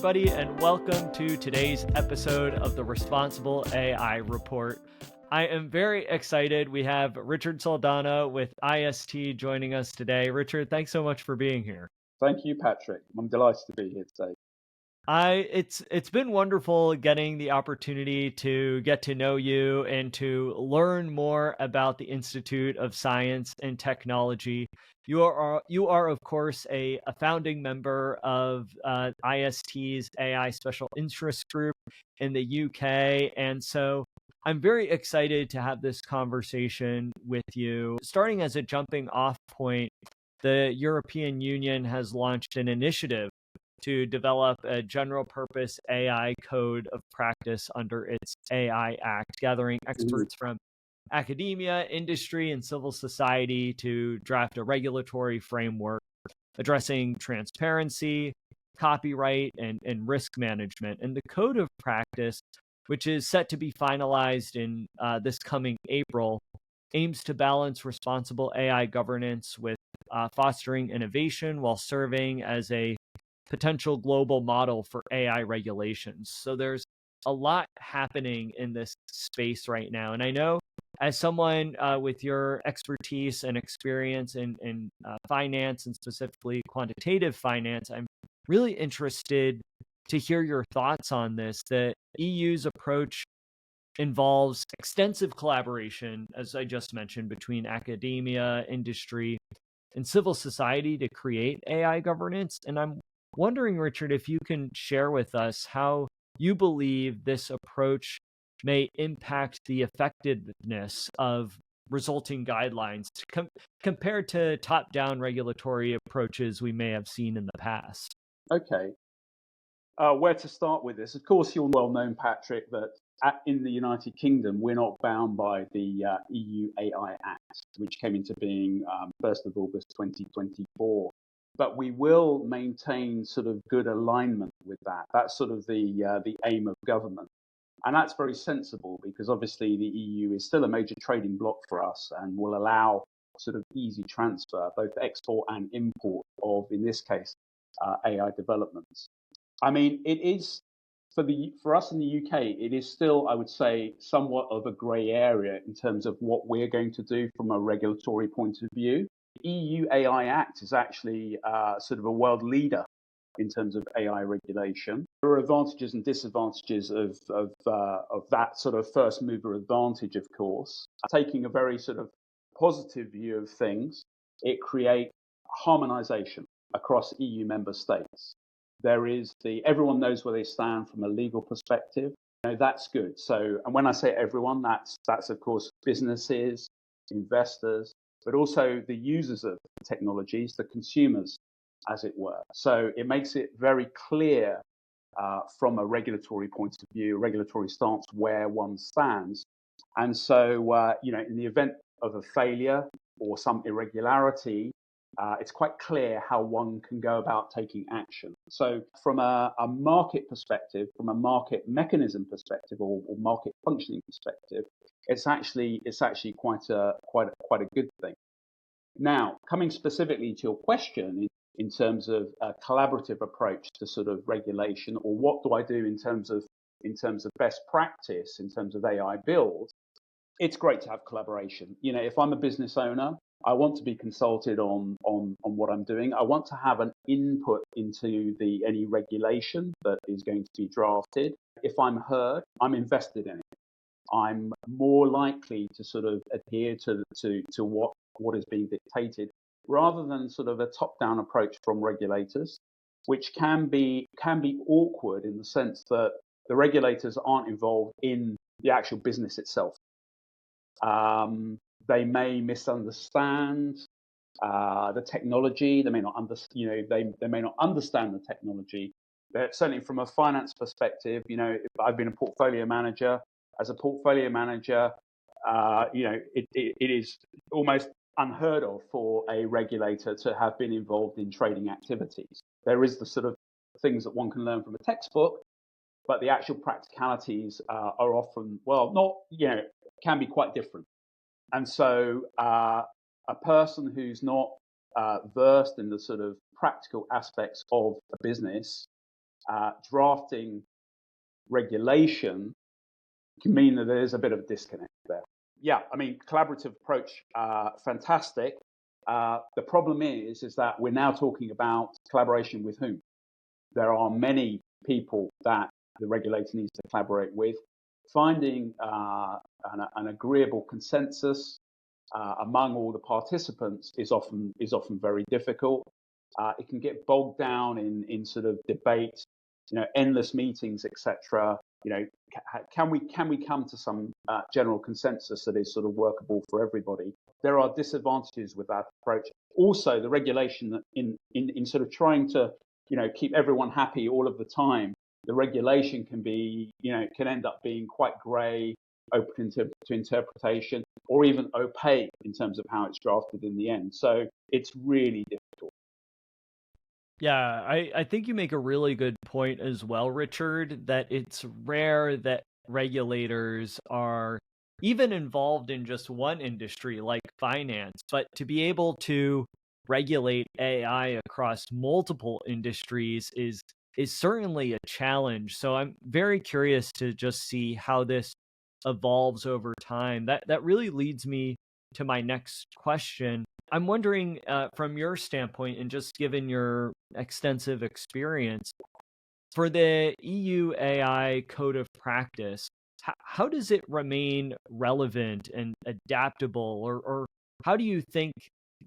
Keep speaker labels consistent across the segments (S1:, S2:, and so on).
S1: everybody, and welcome to today's episode of the Responsible AI Report. I am very excited. We have Richard Saldanha with IST joining us today. Richard, thanks so much for being here.
S2: Thank you, Patrick. I'm delighted to be here today.
S1: It's been wonderful getting the opportunity to get to know you and to learn more about the Institute of Science and Technology. You are of course a founding member of IST's AI Special Interest Group in the UK, and so I'm very excited to have this conversation with you. Starting as a jumping off point, the European Union has launched an initiative to develop a general purpose AI code of practice under its AI Act, gathering experts from academia, industry, and civil society to draft a regulatory framework addressing transparency, copyright, and risk management. And the code of practice, which is set to be finalized in this coming April, aims to balance responsible AI governance with fostering innovation while serving as a potential global model for AI regulations. So there's a lot happening in this space right now. And I know as someone with your expertise and experience in finance and specifically quantitative finance, I'm really interested to hear your thoughts on this. The EU's approach involves extensive collaboration, as I just mentioned, between academia, industry, and civil society to create AI governance. And I'm wondering, Richard, if you can share with us how you believe this approach may impact the effectiveness of resulting guidelines compared to top-down regulatory approaches we may have seen in the past.
S2: Okay. Where to start with this? Of course, you're well known, Patrick, that in the United Kingdom, we're not bound by the EU AI Act, which came into being 1st of August 2024. But we will maintain sort of good alignment with that. That's sort of the aim of government. And that's very sensible because obviously the EU is still a major trading bloc for us and will allow sort of easy transfer, both export and import of, in this case, AI developments. I mean, it is for us in the UK, it is still, I would say, somewhat of a grey area in terms of what we're going to do from a regulatory point of view. The EU AI Act is actually sort of a world leader in terms of AI regulation. There are advantages and disadvantages of that sort of first mover advantage, of course. Taking a very sort of positive view of things, it creates harmonization across EU member states. There is everyone knows where they stand from a legal perspective. That's good. So, and when I say everyone, that's of course businesses, investors, but also the users of technologies, the consumers, as it were. So it makes it very clear from a regulatory point of view, a regulatory stance, where one stands. And so, in the event of a failure or some irregularity, it's quite clear how one can go about taking action. So from a market perspective, from a market mechanism perspective or market functioning perspective, it's actually quite a good thing. Now, coming specifically to your question in terms of a collaborative approach to sort of regulation, or what do I do in terms of best practice in terms of AI build, it's great to have collaboration. If I'm a business owner, I want to be consulted on what I'm doing. I want to have an input into any regulation that is going to be drafted. If I'm heard, I'm invested in it. I'm more likely to sort of adhere to what is being dictated, rather than sort of a top-down approach from regulators, which can be awkward in the sense that the regulators aren't involved in the actual business itself. They may misunderstand the technology. They may not they may not understand the technology. But certainly, from a finance perspective, if I've been a portfolio manager. As a portfolio manager, it is almost unheard of for a regulator to have been involved in trading activities. There is the sort of things that one can learn from a textbook, but the actual practicalities are often, can be quite different. And so a person who's not versed in the sort of practical aspects of a business drafting regulation can mean that there's a bit of a disconnect there. Yeah, I mean, collaborative approach, fantastic. The problem is that we're now talking about collaboration with whom? There are many people that the regulator needs to collaborate with. Finding an agreeable consensus among all the participants is often very difficult. It can get bogged down in sort of debate, endless meetings, etc. Can we come to some general consensus that is sort of workable for everybody? There are disadvantages with that approach. Also, the regulation that in sort of trying to keep everyone happy all of the time, the regulation can end up being quite grey, open to interpretation, or even opaque in terms of how it's drafted in the end. So it's really difficult.
S1: Yeah, I think you make a really good point as well, Richard, that it's rare that regulators are even involved in just one industry like finance, but to be able to regulate AI across multiple industries is certainly a challenge. So I'm very curious to just see how this evolves over time. That really leads me to my next question. I'm wondering, from your standpoint, and just given your extensive experience, for the EU AI Code of Practice, how does it remain relevant and adaptable, or how do you think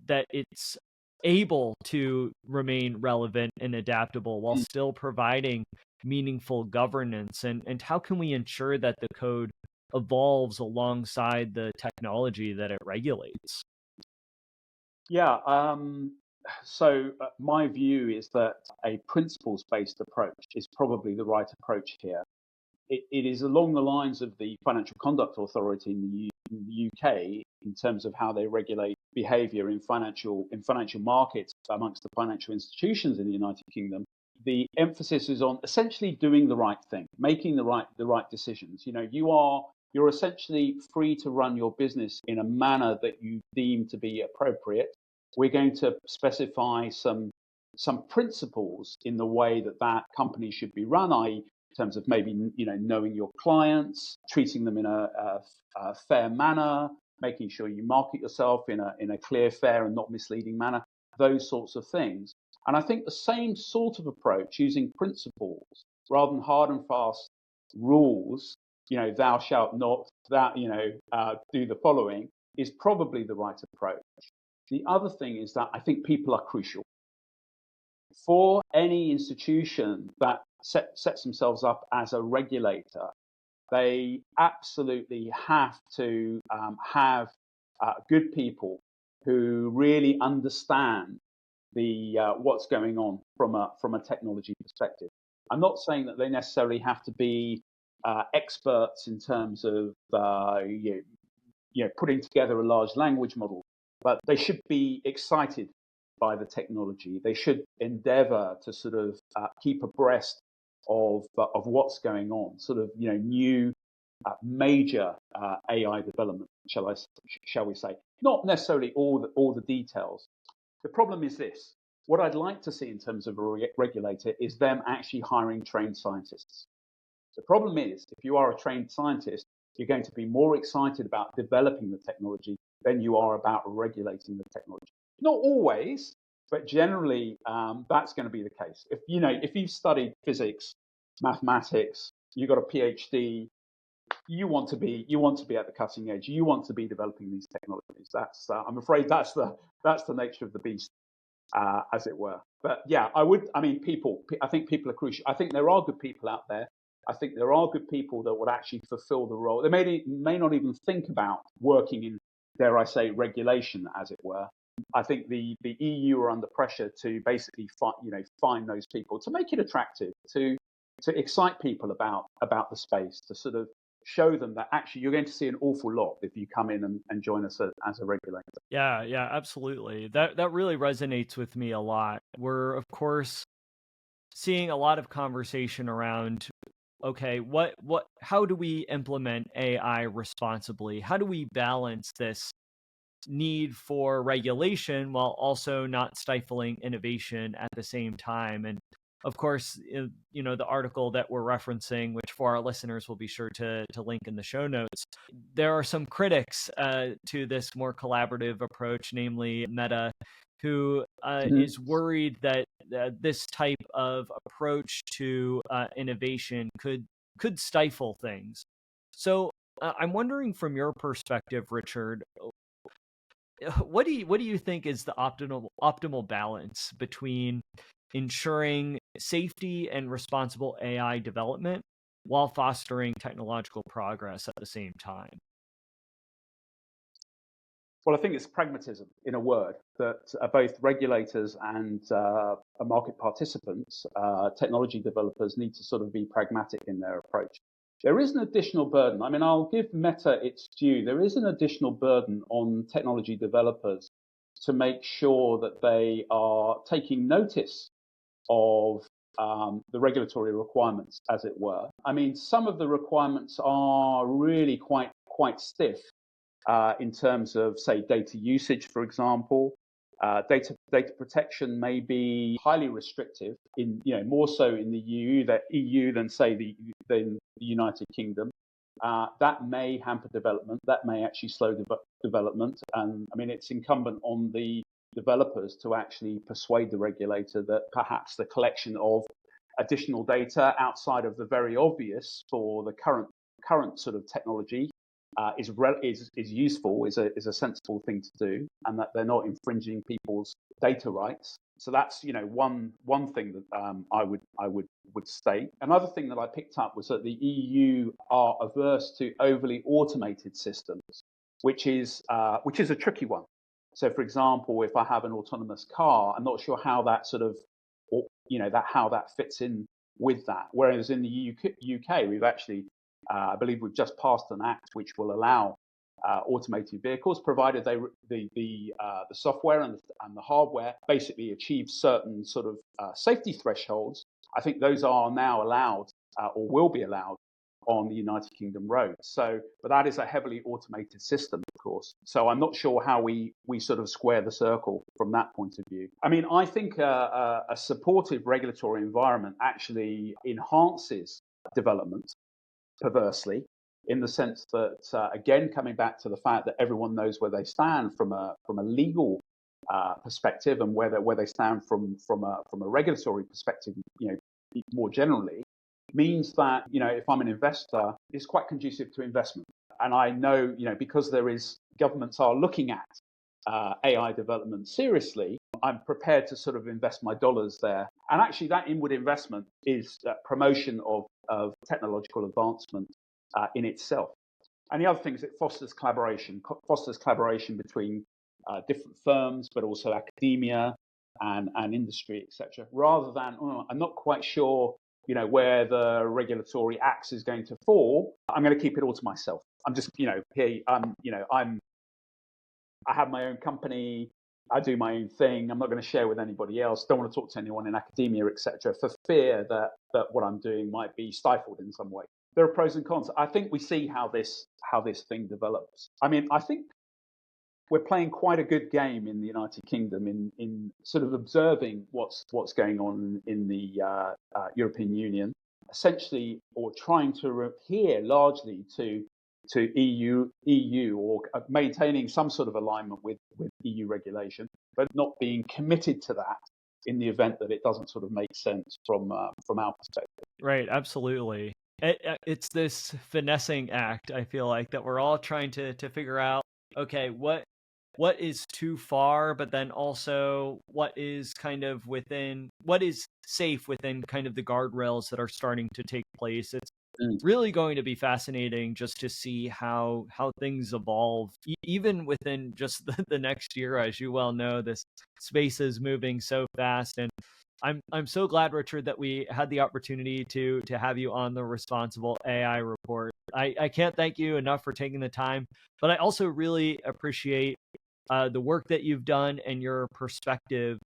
S1: that it's able to remain relevant and adaptable while still providing meaningful governance? And how can we ensure that the code evolves alongside the technology that it regulates?
S2: Yeah. So my view is that a principles-based approach is probably the right approach here. It is along the lines of the Financial Conduct Authority in the UK in terms of how they regulate behaviour in financial markets amongst the financial institutions in the United Kingdom. The emphasis is on essentially doing the right thing, making the right decisions. You're essentially free to run your business in a manner that you deem to be appropriate. We're going to specify some principles in the way that company should be run, i.e., in terms of maybe knowing your clients, treating them in a fair manner, making sure you market yourself in a clear, fair, and not misleading manner. Those sorts of things. And I think the same sort of approach, using principles rather than hard and fast rules, thou shalt not, do the following, is probably the right approach. The other thing is that I think people are crucial. For any institution that sets themselves up as a regulator, they absolutely have to have good people who really understand the what's going on from a technology perspective. I'm not saying that they necessarily have to be experts in terms of putting together a large language model, but they should be excited by the technology. They should endeavour to sort of keep abreast of what's going on, sort of new major AI development, shall we say? Not necessarily all the details. The problem is this: what I'd like to see in terms of a regulator is them actually hiring trained scientists. The problem is, if you are a trained scientist, you're going to be more excited about developing the technology than you are about regulating the technology. Not always, but generally that's going to be the case. If you've studied physics, mathematics, you've got a PhD, you want to be at the cutting edge. You want to be developing these technologies. That's I'm afraid that's the nature of the beast, as it were. But yeah, I think people are crucial. I think there are good people out there. I think there are good people that would actually fulfill the role. They may not even think about working in, dare I say, regulation, as it were. I think the EU are under pressure to basically find those people, to make it attractive, to excite people about the space, to sort of show them that actually you're going to see an awful lot if you come in and join us as a regulator.
S1: Yeah, absolutely. That really resonates with me a lot. We're, of course, seeing a lot of conversation around, okay, how do we implement AI responsibly? How do we balance this need for regulation while also not stifling innovation at the same time? And of course, the article that we're referencing, which for our listeners will be sure to link in the show notes, there are some critics to this more collaborative approach, namely Meta, who is worried that this type of approach to innovation could stifle things. So I'm wondering, from your perspective, Richard, what do you think is the optimal balance between ensuring safety and responsible AI development while fostering technological progress at the same time?
S2: Well, I think it's pragmatism, in a word, that both regulators and market participants, technology developers, need to sort of be pragmatic in their approach. There is an additional burden. I mean, I'll give Meta its due. There is an additional burden on technology developers to make sure that they are taking notice of the regulatory requirements, as it were. I mean, some of the requirements are really quite stiff in terms of, say, data usage, for example. Data protection may be highly restrictive in, more so in the EU than say the United Kingdom. That may hamper development. That may actually slow development. And I mean, it's incumbent on the developers to actually persuade the regulator that perhaps the collection of additional data outside of the very obvious for the current sort of technology is useful, is a sensible thing to do, and that they're not infringing people's data rights. So that's one thing that I would state. Another thing that I picked up was that the EU are averse to overly automated systems, which is a tricky one. So, for example, if I have an autonomous car, I'm not sure how that how that fits in with that. Whereas in the UK, we've actually I believe we've just passed an act which will allow automated vehicles, provided the software and the hardware basically achieve certain sort of safety thresholds. I think those are now allowed or will be allowed on the United Kingdom roads. So, but that is a heavily automated system, of course. So I'm not sure how we sort of square the circle from that point of view. I mean, I think a supportive regulatory environment actually enhances development, perversely, in the sense that, again, coming back to the fact that everyone knows where they stand from a legal perspective, and where they stand from a regulatory perspective, more generally, means that, if I'm an investor, it's quite conducive to investment. And I know, because governments are looking at AI development seriously, I'm prepared to sort of invest my dollars there. And actually, that inward investment is promotion of technological advancement in itself. And the other thing is it fosters collaboration between different firms, but also academia and industry, etc. Rather than, I'm not quite sure, where the regulatory axe is going to fall. I'm going to keep it all to myself. I'm just, here, I have my own company. I do my own thing. I'm not going to share with anybody else. Don't want to talk to anyone in academia, etc., for fear that what I'm doing might be stifled in some way. There are pros and cons. I think we see how this thing develops. I mean, I think we're playing quite a good game in the United Kingdom in sort of observing what's going on in the European Union, essentially, or trying to adhere largely to EU, or maintaining some sort of alignment with EU regulation, but not being committed to that in the event that it doesn't sort of make sense from our perspective.
S1: Right, absolutely. It's this finessing act, I feel like, that we're all trying to figure out, okay, what is too far, but then also what is what is safe within kind of the guardrails that are starting to take place. It's really going to be fascinating just to see how things evolve, even within just the next year. As you well know, this space is moving so fast, and I'm so glad, Richard, that we had the opportunity to have you on the Responsible AI Report. I can't thank you enough for taking the time, but I also really appreciate the work that you've done and your perspective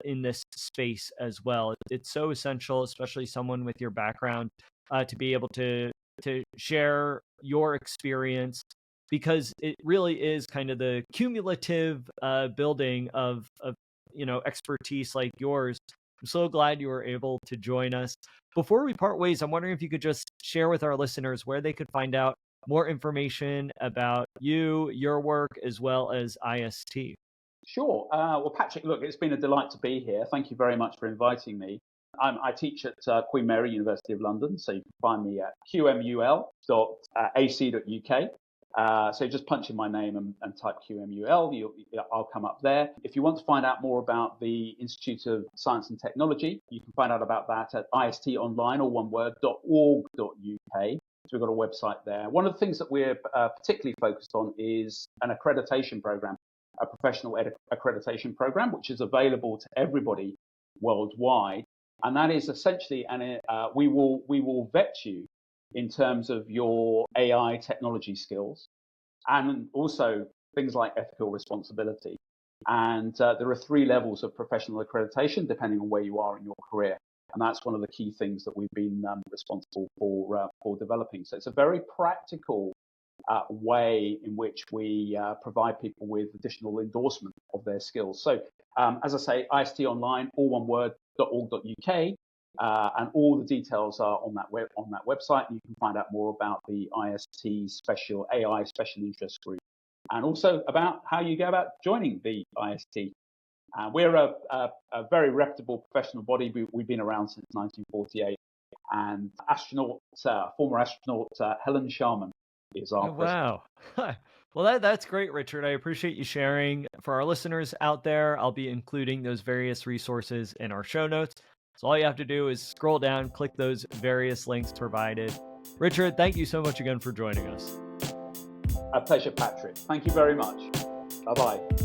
S1: in this space as well. It's so essential, especially someone with your background, to be able to share your experience, because it really is kind of the cumulative building of expertise like yours I'm so glad you were able to join us. Before we part ways, I'm wondering if you could just share with our listeners where they could find out more information about you, your work, as well as IST.
S2: Sure. Well, Patrick, look, it's been a delight to be here. Thank you very much for inviting me. I teach at Queen Mary, University of London, so you can find me at qmul.ac.uk. So just punch in my name and type QMUL, I'll come up there. If you want to find out more about the Institute of Science and Technology, you can find out about that at istonline, or one word, .org.uk. So we've got a website there. One of the things that we're particularly focused on is an accreditation program, a professional accreditation program, which is available to everybody worldwide. And that is essentially, we will vet you in terms of your AI technology skills, and also things like ethical responsibility. And there are 3 levels of professional accreditation depending on where you are in your career. And that's one of the key things that we've been responsible for developing. So it's a very practical way in which we provide people with additional endorsement of their skills. So as I say, IST Online, all one word, .org.uk, and all the details are on that website. And you can find out more about the IST AI Special Interest Group, and also about how you go about joining the IST. We're a very reputable professional body. We've been around since 1948, and former astronaut Helen Sharman is our
S1: Oh,
S2: president.
S1: wow. Well, that's great, Richard. I appreciate you sharing. For our listeners out there, I'll be including those various resources in our show notes. So all you have to do is scroll down, click those various links provided. Richard, thank you so much again for joining us.
S2: A pleasure, Patrick. Thank you very much. Bye-bye.